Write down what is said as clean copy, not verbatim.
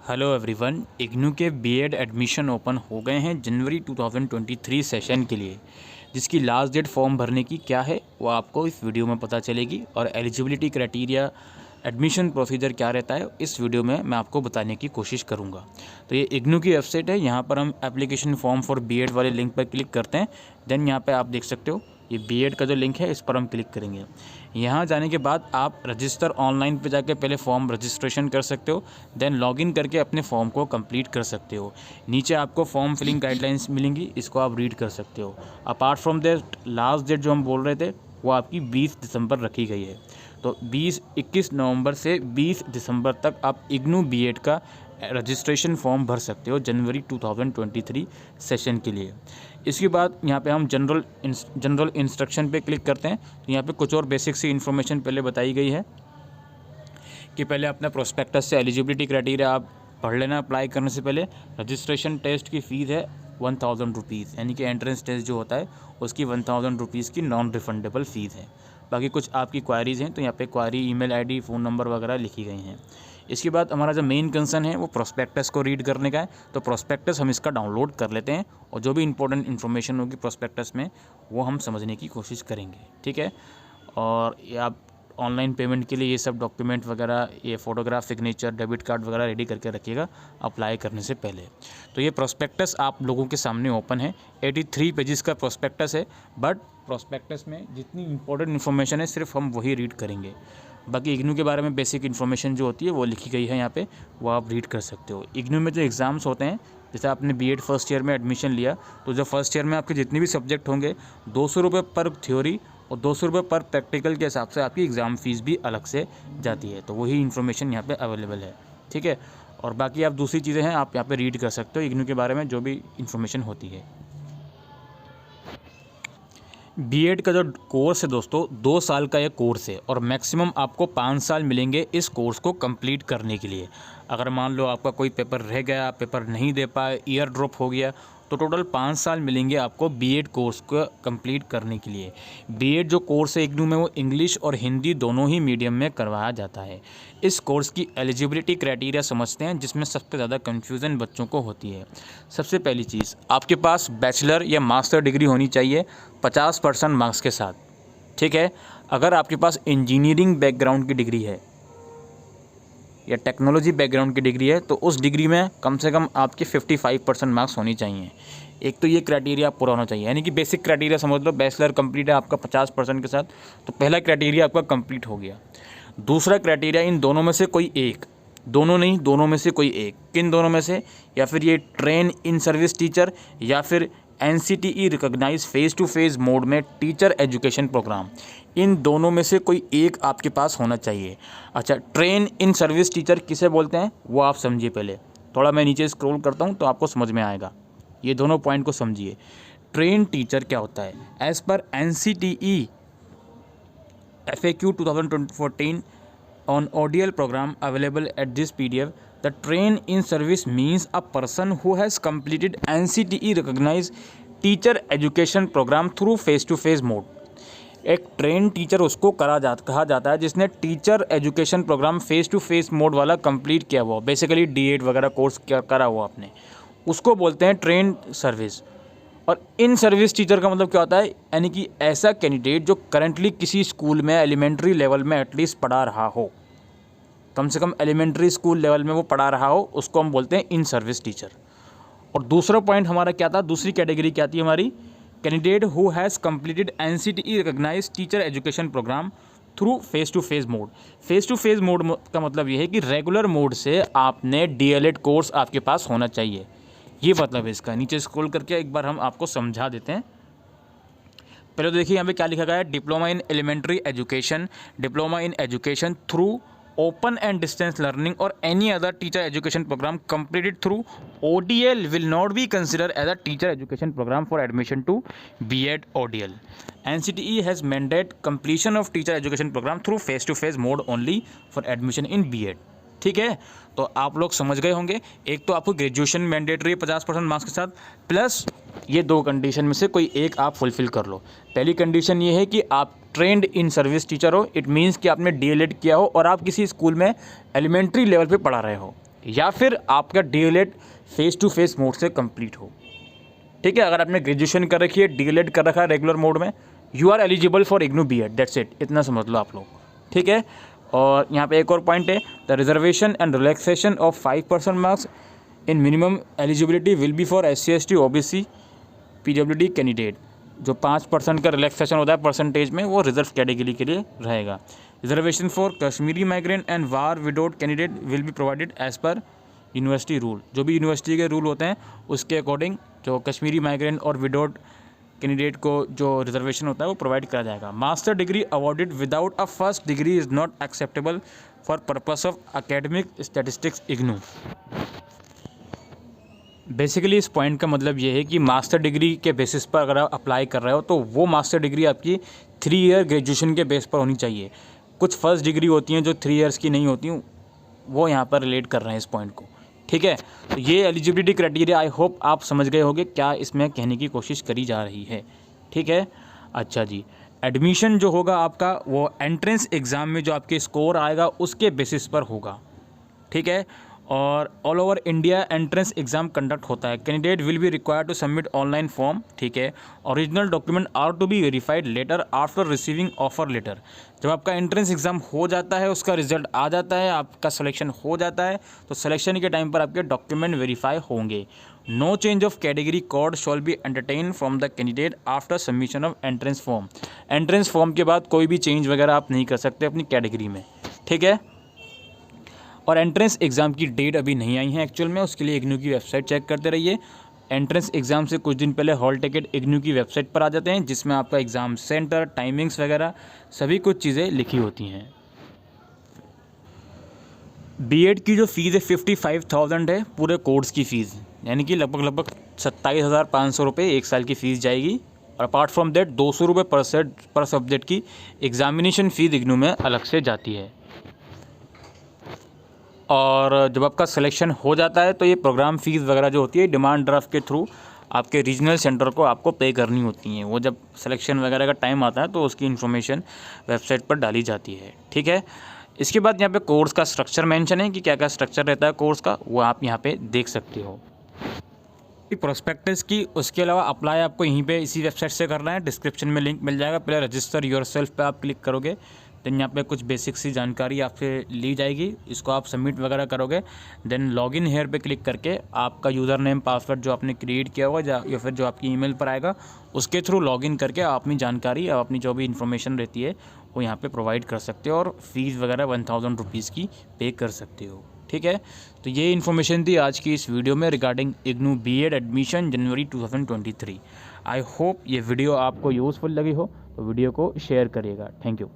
Hello everyone, IGNOU के BEd admission open हो गए हैं जनवरी 2023 सेशन के लिए, जिसकी लास्ट डेट फॉर्म भरने की क्या है वो आपको इस वीडियो में पता चलेगी। और एलिजिबिलिटी क्राइटेरिया, एडमिशन प्रोसीजर क्या रहता है इस वीडियो में मैं आपको बताने की कोशिश करूंगा। तो ये इग्नू की वेबसाइट है, यहाँ पर हम एप्लीकेशन फॉर्म फॉर बीएड वाले लिंक पर क्लिक करते हैं। देन यहाँ पर आप देख सकते हो ये बीएड का जो लिंक है इस पर हम क्लिक करेंगे। यहाँ जाने के बाद आप रजिस्टर ऑनलाइन पे जाके पहले फॉर्म रजिस्ट्रेशन कर सकते हो, देन लॉगिन करके अपने फॉर्म को कंप्लीट कर सकते हो। नीचे आपको फॉर्म फिलिंग गाइडलाइंस मिलेंगी, इसको आप रीड कर सकते हो। Apart from that last date जो हम बोल रहे थे वो आपकी 20 दिसंबर रखी गई है। तो 21 नवंबर से 20 दिसंबर तक आप इग्नू बीएड का रजिस्ट्रेशन फॉर्म भर सकते हो जनवरी 2023 सेशन के लिए। इसके बाद यहाँ पे हम जनरल इंस्ट्रक्शन पे क्लिक करते हैं। तो यहाँ पे कुछ और बेसिक सी इन्फॉर्मेशन पहले बताई गई है कि पहले अपना प्रोस्पेक्टस से एलिजिबिलिटी क्राइटेरिया आप पढ़ लेना। अप्लाई करने से पहले रजिस्ट्रेशन टेस्ट की फ़ीस है 1000 रुपीज़, यानी कि एंट्रेंस टेस्ट जो होता है उसकी 1000 रुपीज़ की नॉन रिफंडेबल फ़ीस है। बाकी कुछ आपकी क्वारीज़ हैं तो यहाँ पे क्वारी, ईमेल आईडी, फ़ोन नंबर वगैरह लिखी गई हैं। इसके बाद हमारा जो मेन कंसर्न है वो प्रोस्पेक्टस को रीड करने का है। तो प्रोस्पेक्टस हम इसका डाउनलोड कर लेते हैं और जो भी इंपॉर्टेंट इन्फॉर्मेशन होगी प्रोस्पेक्टस में वो हम समझने की कोशिश करेंगे, ठीक है। और ये आप ऑनलाइन पेमेंट के लिए ये सब डॉक्यूमेंट वगैरह, ये फ़ोटोग्राफ, सिग्नेचर, डेबिट कार्ड वगैरह रेडी करके रखिएगा अप्लाई करने से पहले। तो ये प्रोस्पेक्टस आप लोगों के सामने ओपन है। 83 पेजेस का प्रोस्पेक्टस है, बट प्रोस्पेक्टस में जितनी इंपॉर्टेंट इन्फॉर्मेशन है सिर्फ हम वही रीड करेंगे। बाकी इग्नू के बारे में बेसिक इन्फॉर्मेशन जो होती है वो लिखी गई है यहाँ पे, वो आप रीड कर सकते हो। इग्नू में जो एग्ज़ाम्स होते हैं, जैसे आपने बीएड फर्स्ट ईयर में एडमिशन लिया तो जो फर्स्ट ईयर में आपके जितने भी सब्जेक्ट होंगे 200 रुपये पर थ्योरी और 200 रुपये पर प्रैक्टिकल के हिसाब से आपकी एग्ज़ाम फ़ीस भी अलग से जाती है। तो वही इन्फॉर्मेशन यहाँ पे अवेलेबल है, ठीक है। और बाकी आप दूसरी चीज़ें हैं आप यहाँ पे रीड कर सकते हो इग्नू के बारे में जो भी इन्फॉर्मेशन होती है। बीएड का जो कोर्स है दोस्तों 2 साल का ये कोर्स है और मैक्सिमम आपको 5 साल मिलेंगे इस कोर्स को कंप्लीट करने के लिए। अगर मान लो आपका कोई पेपर रह गया, पेपर नहीं दे पाए, ईयर ड्रॉप हो गया, तो टोटल 5 साल मिलेंगे आपको बीएड कोर्स को कंप्लीट करने के लिए। बीएड जो कोर्स है इग्नू में वो इंग्लिश और हिंदी दोनों ही मीडियम में करवाया जाता है। इस कोर्स की एलिजिबिलिटी क्राइटेरिया समझते हैं, जिसमें सबसे ज़्यादा कन्फ्यूज़न बच्चों को होती है। सबसे पहली चीज़, आपके पास बैचलर या मास्टर डिग्री होनी चाहिए 50% मार्क्स के साथ, ठीक है। अगर आपके पास इंजीनियरिंग बैकग्राउंड की डिग्री है या टेक्नोलॉजी बैकग्राउंड की डिग्री है तो उस डिग्री में कम से कम आपके 55% मार्क्स होनी चाहिए। एक तो ये क्राइटेरिया पूरा होना चाहिए, यानी कि बेसिक क्राइटेरिया समझ लो। बैचलर कंप्लीट है आपका 50% के साथ, तो पहला क्राइटेरिया आपका कंप्लीट हो गया। दूसरा क्राइटेरिया, इन दोनों में से कोई एक, दोनों नहीं, दोनों में से कोई एक। किन दोनों में से? या फिर ये ट्रेन इन सर्विस टीचर या फिर NCTE recognise face to face mode में टीचर एजुकेशन प्रोग्राम, इन दोनों में से कोई एक आपके पास होना चाहिए। अच्छा, ट्रेन इन सर्विस टीचर किसे बोलते हैं वो आप समझिए। पहले थोड़ा मैं नीचे स्क्रॉल करता हूँ तो आपको समझ में आएगा। ये दोनों पॉइंट को समझिए। ट्रेन टीचर क्या होता है? As per NCTE FAQ 2014 on ODL program available at this PDF, the train in service means a person who has completed NCTE recognized teacher education program through face to face mode। एक train teacher उसको कहा जाता है जिसने teacher education program face to face mode वाला complete किया हुआ, basically D.Ed वगैरह कोर्स करा हुआ आपने, उसको बोलते हैं ट्रेन सर्विस। और इन सर्विस टीचर का मतलब क्या होता है? यानी कि ऐसा कैंडिडेट जो करंटली किसी स्कूल में एलिमेंट्री लेवल में एटलीस्ट पढ़ा रहा हो, कम से कम एलिमेंट्री स्कूल लेवल में वो पढ़ा रहा हो, उसको हम बोलते हैं इन सर्विस टीचर। और दूसरा पॉइंट हमारा क्या था? दूसरी कैटेगरी क्या थी हमारी? Candidate who has completed NCTE recognised teacher education program through face to face mode. Face to face mode का मतलब ये है कि रेगुलर मोड से आपने DLED कोर्स आपके पास होना चाहिए, ये मतलब है इसका। नीचे स्क्रॉल करके एक बार हम आपको समझा देते हैं। पहले तो देखिए यहाँ पे क्या लिखा गया है, diploma in elementary education, diploma in education through open and distance learning और any other teacher education program completed through ODL will not be consider as a teacher education program for admission to BEd ODL। NCTE has mandate completion of teacher education program through face to face mode only for admission in BEd, ठीक है। तो आप लोग समझ गए होंगे, एक तो आपको ग्रेजुएशन मैंडेटरी है 50% मार्क्स के साथ, प्लस ये 2 कंडीशन में से कोई एक आप फुलफ़िल कर लो। पहली कंडीशन ये है कि आप ट्रेंड इन सर्विस टीचर हो, इट मीन्स कि आपने DLED किया हो और आप किसी स्कूल में एलिमेंट्री लेवल पे पढ़ा रहे हो, या फिर आपका DElEd face to face mode से कंप्लीट हो। ठीक है, अगर आपने ग्रेजुएशन कर रखी है, डीएलएड कर रखा है रेगुलर मोड में, you are eligible for IGNOU BEd, that's it, इतना समझ लो आप लोग। ठीक है, और यहाँ पे एक और पॉइंट है, the reservation and relaxation of 5% marks in minimum eligibility will be for SC ST OBC PWD candidate. जो 5% का रिलैक्सेशन होता है परसेंटेज में, वो रिजर्व कैटेगरी के लिए रहेगा। Reservation for Kashmiri migrant and war widowed candidate will be provided as per university rule. जो भी यूनिवर्सिटी के रूल होते हैं उसके अकॉर्डिंग जो कश्मीरी माइग्रेंट और विडोड कैंडिडेट को जो रिजर्वेशन होता है वो प्रोवाइड करा जाएगा। Master degree awarded without a first degree is not acceptable for purpose of academic statistics IGNOU. Basically इस पॉइंट का मतलब ये है कि मास्टर डिग्री के बेसिस पर अगर आप अप्लाई कर रहे हो तो वो मास्टर डिग्री आपकी 3 ईयर ग्रेजुएशन के बेस पर होनी चाहिए। कुछ फर्स्ट डिग्री होती हैं जो 3 ईयर्स की नहीं होती, वो यहाँ पर रिलेट कर रहे हैं इस पॉइंट को। ठीक है, तो ये एलिजिबिलिटी क्राइटेरिया आई होप आप समझ गए होंगे क्या इसमें कहने की कोशिश करी जा रही है। ठीक है, अच्छा जी, एडमिशन जो होगा आपका वो एंट्रेंस एग्ज़ाम में जो आपके स्कोर आएगा उसके बेसिस पर होगा। ठीक है, और all over India entrance exam conduct होता है। Candidate will be required to submit online form. ठीक है, original document are to be verified later after receiving offer letter. जब आपका एंट्रेंस एग्जाम हो जाता है, उसका रिजल्ट आ जाता है, आपका सिलेक्शन हो जाता है, तो सिलेक्शन के टाइम पर आपके डॉक्यूमेंट वेरीफाई होंगे। No change of category code shall be entertain from the candidate after submission of entrance form. Entrance form के बाद कोई भी चेंज वगैरह आप नहीं कर सकते अपनी कैटेगरी में। ठीक है, और एंट्रेंस एग्ज़ाम की डेट अभी नहीं आई है एक्चुअल में, उसके लिए इग्नू की वेबसाइट चेक करते रहिए। एंट्रेंस एग्ज़ाम से कुछ दिन पहले हॉल टिकट इग्नू की वेबसाइट पर आ जाते हैं, जिसमें आपका एग्ज़ाम सेंटर, टाइमिंग्स वगैरह सभी कुछ चीज़ें लिखी होती हैं। बीएड की जो फ़ीस है 55,000 है, पूरे कोर्स की फ़ीस, यानी कि लगभग 27,500 रुपये 1 साल की फ़ीस जाएगी। और अपार्ट फ्रॉम दैट 200 रुपये पर सब्जेक्ट की एग्ज़ामिनेशन फ़ीस इग्नू में अलग से जाती है। और जब आपका सिलेक्शन हो जाता है तो ये प्रोग्राम फ़ीस वगैरह जो होती है डिमांड ड्राफ्ट के थ्रू आपके रीजनल सेंटर को आपको पे करनी होती हैं। वो जब सिलेक्शन वगैरह का टाइम आता है तो उसकी इन्फॉर्मेशन वेबसाइट पर डाली जाती है। ठीक है, इसके बाद यहाँ पे कोर्स का स्ट्रक्चर मेंशन है कि क्या क्या स्ट्रक्चर रहता है कोर्स का, वो आप यहाँ पे देख सकते हो। प्रोस्पेक्टस की, उसके अलावा अप्लाई आपको यहीं पे इसी वेबसाइट से करना है, डिस्क्रिप्शन में लिंक मिल जाएगा। पहले रजिस्टर योरसेल्फ पे आप क्लिक करोगे, देन यहाँ पे कुछ बेसिक सी जानकारी आपसे ली जाएगी, इसको आप सबमिट वगैरह करोगे। देन लॉगिन हेयर पे क्लिक करके आपका यूज़र नेम पासवर्ड जो आपने क्रिएट किया होगा या फिर जो आपकी ईमेल पर आएगा उसके थ्रू लॉगिन करके आप अपनी जानकारी और अपनी जो भी इन्फॉर्मेशन रहती है वो यहाँ पे प्रोवाइड कर सकते हो और फीस वगैरह 1000 रुपीज़ की पे कर सकते हो। ठीक है, तो ये इन्फॉर्मेशन थी आज की इस वीडियो में रिगार्डिंग इग्नू बीएड एडमिशन जनवरी 2023। आई होप ये वीडियो आपको यूज़फुल लगी हो, तो वीडियो को शेयर करिएगा। Thank you.